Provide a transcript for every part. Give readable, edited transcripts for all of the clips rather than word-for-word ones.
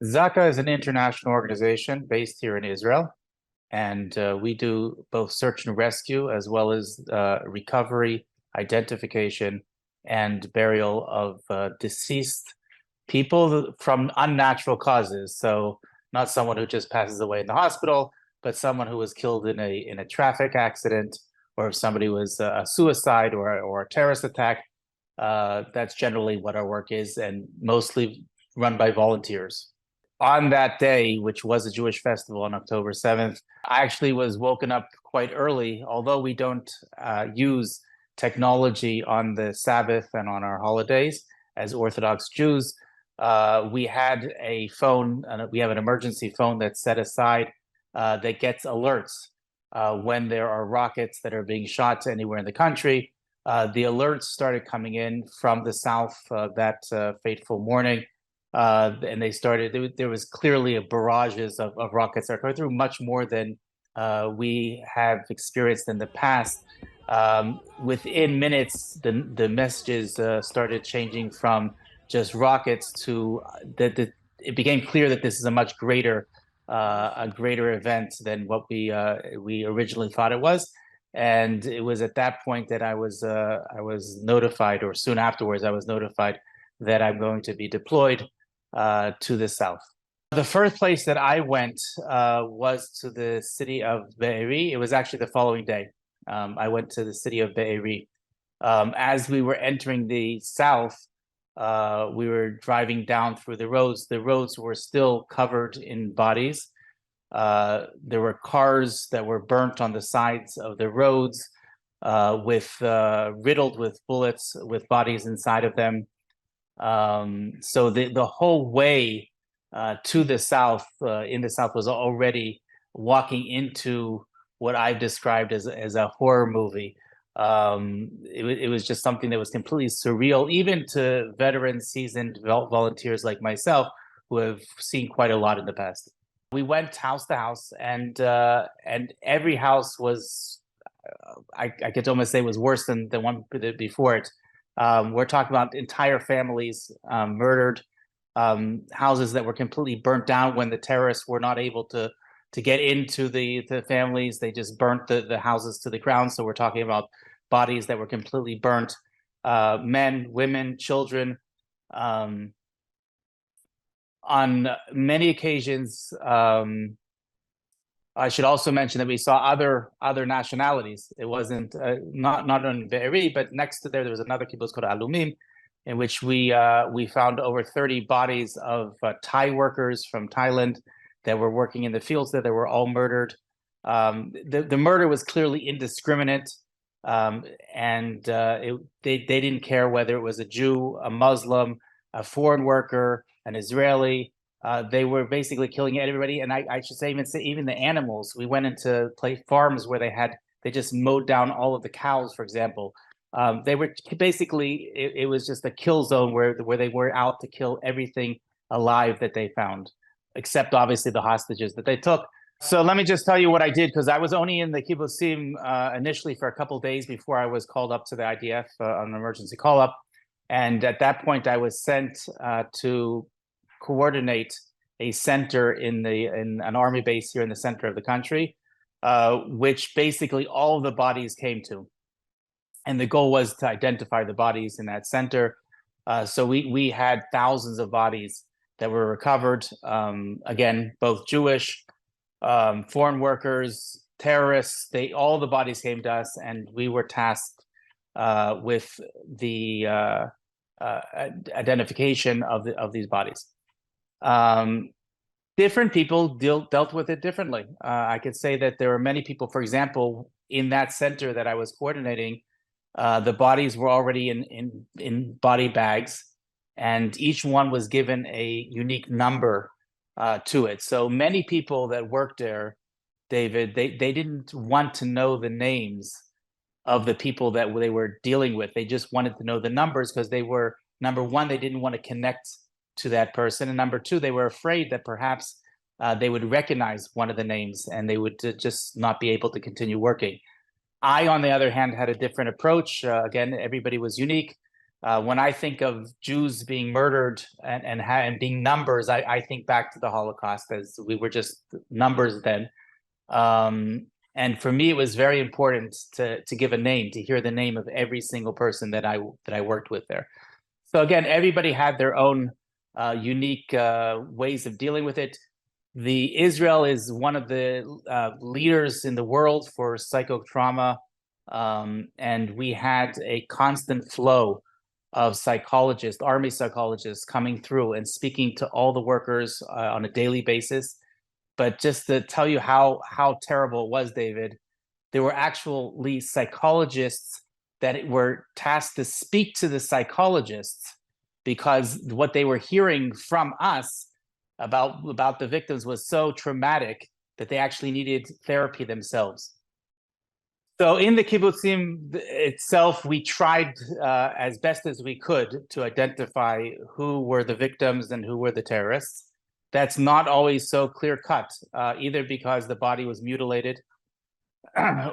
Zaka is an international organization based here in Israel, and we do both search and rescue as well as recovery, identification, and burial of deceased people from unnatural causes. So not someone who just passes away in the hospital, but someone who was killed in a traffic accident, or if somebody was a suicide or a terrorist attack. That's generally what our work is, and mostly run by volunteers. On that day, which was a Jewish festival on October 7th, I actually was woken up quite early. Although we don't use technology on the Sabbath and on our holidays as Orthodox Jews, we had a phone, we have an emergency phone that's set aside that gets alerts when there are rockets that are being shot anywhere in the country. The alerts started coming in from the south that fateful morning. And they started, there was clearly a barrages of rockets that are going through, much more than we have experienced in the past. Within minutes, the messages started changing from just rockets to it became clear that this is a much greater event than what we originally thought it was. And it was at that point that I was notified, or soon afterwards, I was notified that I'm going to be deployed to the south. The first place that I went was to the city of Be'eri. It was actually the following day. I went to the city of Be'eri. As we were entering the south, we were driving down through the roads. The roads were still covered in bodies. There were cars that were burnt on the sides of the roads, riddled with bullets, with bodies inside of them. So the whole way to the south, in the south, was already walking into what I've described as a horror movie. It was just something that was completely surreal, even to veteran, seasoned volunteers like myself, who have seen quite a lot in the past. We went house to house, and every house was, I could almost say, was worse than the one before it. We're talking about entire families murdered, houses that were completely burnt down when the terrorists were not able to get into the families. They just burnt the houses to the ground. So we're talking about bodies that were completely burnt, men, women, children. On many occasions, I should also mention that we saw other nationalities. It wasn't not on Be'eri, but next to there was another kibbutz called Alumim, in which we found over 30 bodies of Thai workers from Thailand that were working in the fields there. They were all murdered. The murder was clearly indiscriminate, and they didn't care whether it was a Jew, a Muslim, a foreign worker, an Israeli. They were basically killing everybody, and I should say even the animals. We went into farms where they just mowed down all of the cows, for example. They were basically, it was just a kill zone where they were out to kill everything alive that they found, except obviously the hostages that they took. So let me just tell you what I did, because I was only in the kibbutzim initially for a couple of days before I was called up to the IDF on an emergency call up. And at that point, I was sent to coordinate a center in an army base here in the center of the country, which basically all of the bodies came to. And the goal was to identify the bodies in that center. So we had thousands of bodies that were recovered. Again, both Jewish, foreign workers, terrorists, all the bodies came to us, and we were tasked with the identification of these bodies. Different people dealt with it differently. I could say that there were many people, for example, in that center that I was coordinating, the bodies were already in body bags, and each one was given a unique number to it. So many people that worked there, David, they didn't want to know the names of the people that they were dealing with. They just wanted to know the numbers, because they were, number one, they didn't want to connect to that person, and number two, they were afraid that perhaps they would recognize one of the names and they would just not be able to continue working. I, on the other hand, had a different approach. Again, everybody was unique. When I think of Jews being murdered and being numbers, I think back to the Holocaust, as we were just numbers then. And for me, it was very important to give a name, to hear the name of every single person that I worked with there. So again, everybody had their own unique ways of dealing with it. Israel is one of the leaders in the world for psychotrauma, and we had a constant flow of psychologists, army psychologists, coming through and speaking to all the workers on a daily basis. But just to tell you how terrible it was, David, there were actually psychologists that were tasked to speak to the psychologists, because what they were hearing from us about the victims was so traumatic that they actually needed therapy themselves. So in the kibbutzim itself, we tried as best as we could to identify who were the victims and who were the terrorists. That's not always so clear-cut, either because the body was mutilated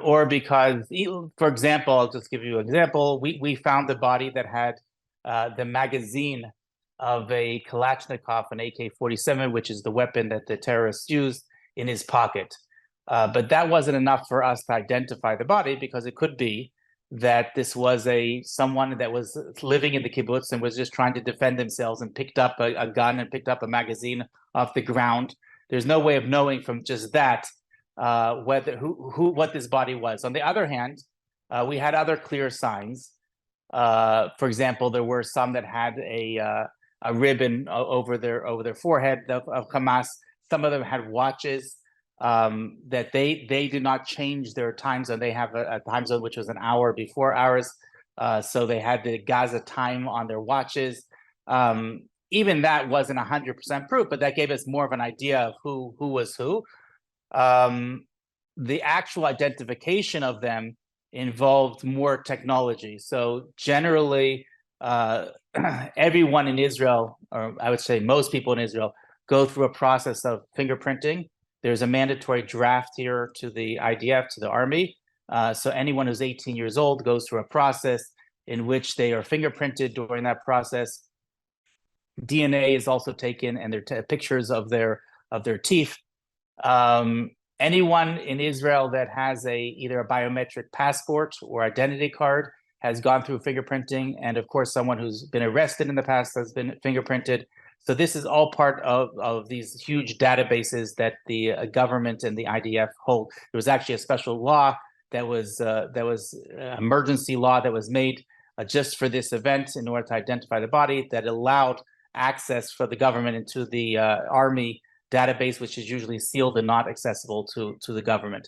or because, for example, I'll just give you an example. We found the body that had the magazine of a Kalashnikov, an AK-47, which is the weapon that the terrorists used, in his pocket. But that wasn't enough for us to identify the body, because it could be that this was someone that was living in the kibbutz and was just trying to defend themselves and picked up a gun and picked up a magazine off the ground. There's no way of knowing from just that what this body was. On the other hand, we had other clear signs. For example, there were some that had a ribbon over their forehead of Hamas. Some of them had watches that they did not change their time zone. They have a time zone which was an hour before ours, so they had the Gaza time on their watches. Even that wasn't 100% proof, but that gave us more of an idea of who was who. The actual identification of them involved more technology. So generally, everyone in Israel, or I would say most people in Israel, go through a process of fingerprinting. There's a mandatory draft here to the IDF, to the army. So anyone who's 18 years old goes through a process in which they are fingerprinted. During that process, DNA is also taken, and they're pictures of their teeth. Anyone in Israel that has either a biometric passport or identity card has gone through fingerprinting, and of course, someone who's been arrested in the past has been fingerprinted. So this is all part of these huge databases that the government and the IDF hold. There was actually a special law that was emergency law that was made just for this event in order to identify the body, that allowed access for the government into the army database, which is usually sealed and not accessible to the government.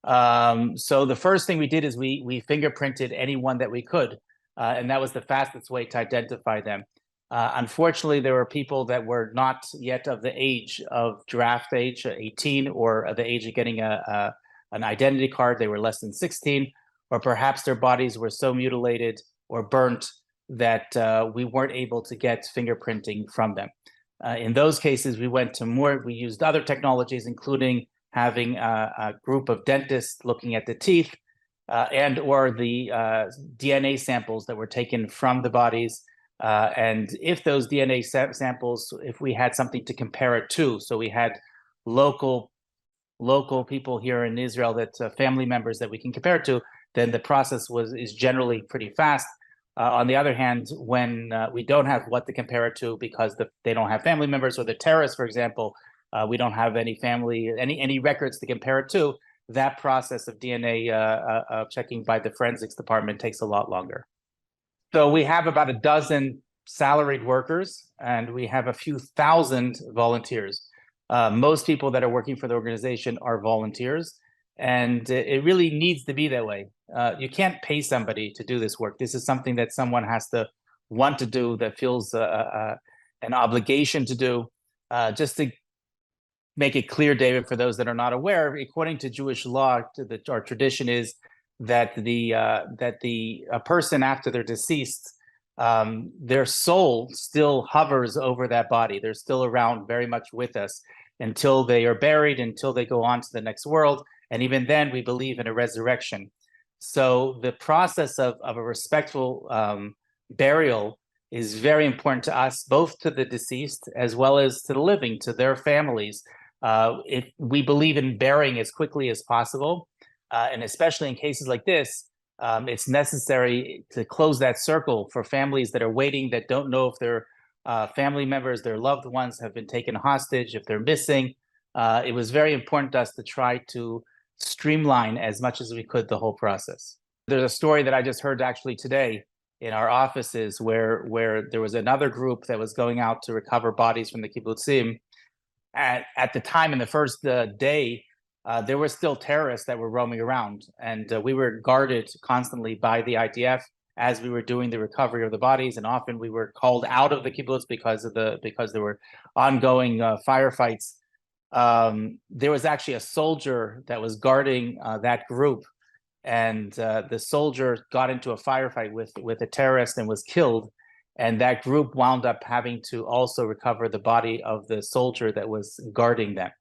So the first thing we did is we fingerprinted anyone that we could, and that was the fastest way to identify them. Unfortunately, there were people that were not yet of the age of draft age, 18, or of the age of getting an identity card. They were less than 16, or perhaps their bodies were so mutilated or burnt that we weren't able to get fingerprinting from them. In those cases, we used other technologies, including having a group of dentists looking at the teeth and or the DNA samples that were taken from the bodies. And if those DNA samples, if we had something to compare it to, so we had local people here in Israel, that family members that we can compare it to, then the process is generally pretty fast. On the other hand, when we don't have what to compare it to because they don't have family members, or the terrorists, for example, we don't have any any records to compare it to, that process of DNA checking by the forensics department takes a lot longer. So we have about a dozen salaried workers, and we have a few thousand volunteers. Most people that are working for the organization are volunteers, and it really needs to be that way. You can't pay somebody to do this work. This is something that someone has to want to do, that feels an obligation to do. Just to make it clear, David, for those that are not aware, according to Jewish law, our tradition is that a person after they're deceased, their soul still hovers over that body. They're still around very much with us until they are buried, until they go on to the next world. And even then, we believe in a resurrection. So the process of a respectful burial is very important to us, both to the deceased as well as to the living, to their families. If we believe in burying as quickly as possible, and especially in cases like this, it's necessary to close that circle for families that are waiting, that don't know if their family members, their loved ones have been taken hostage, if they're missing. It was very important to us to try to streamline as much as we could the whole process. There's a story that I just heard actually today in our offices where there was another group that was going out to recover bodies from the kibbutzim. At the time, in the first day, there were still terrorists that were roaming around, and we were guarded constantly by the IDF as we were doing the recovery of the bodies. And often we were called out of the kibbutz because there were ongoing firefights. There was actually a soldier that was guarding that group, and the soldier got into a firefight with a terrorist and was killed. And that group wound up having to also recover the body of the soldier that was guarding them.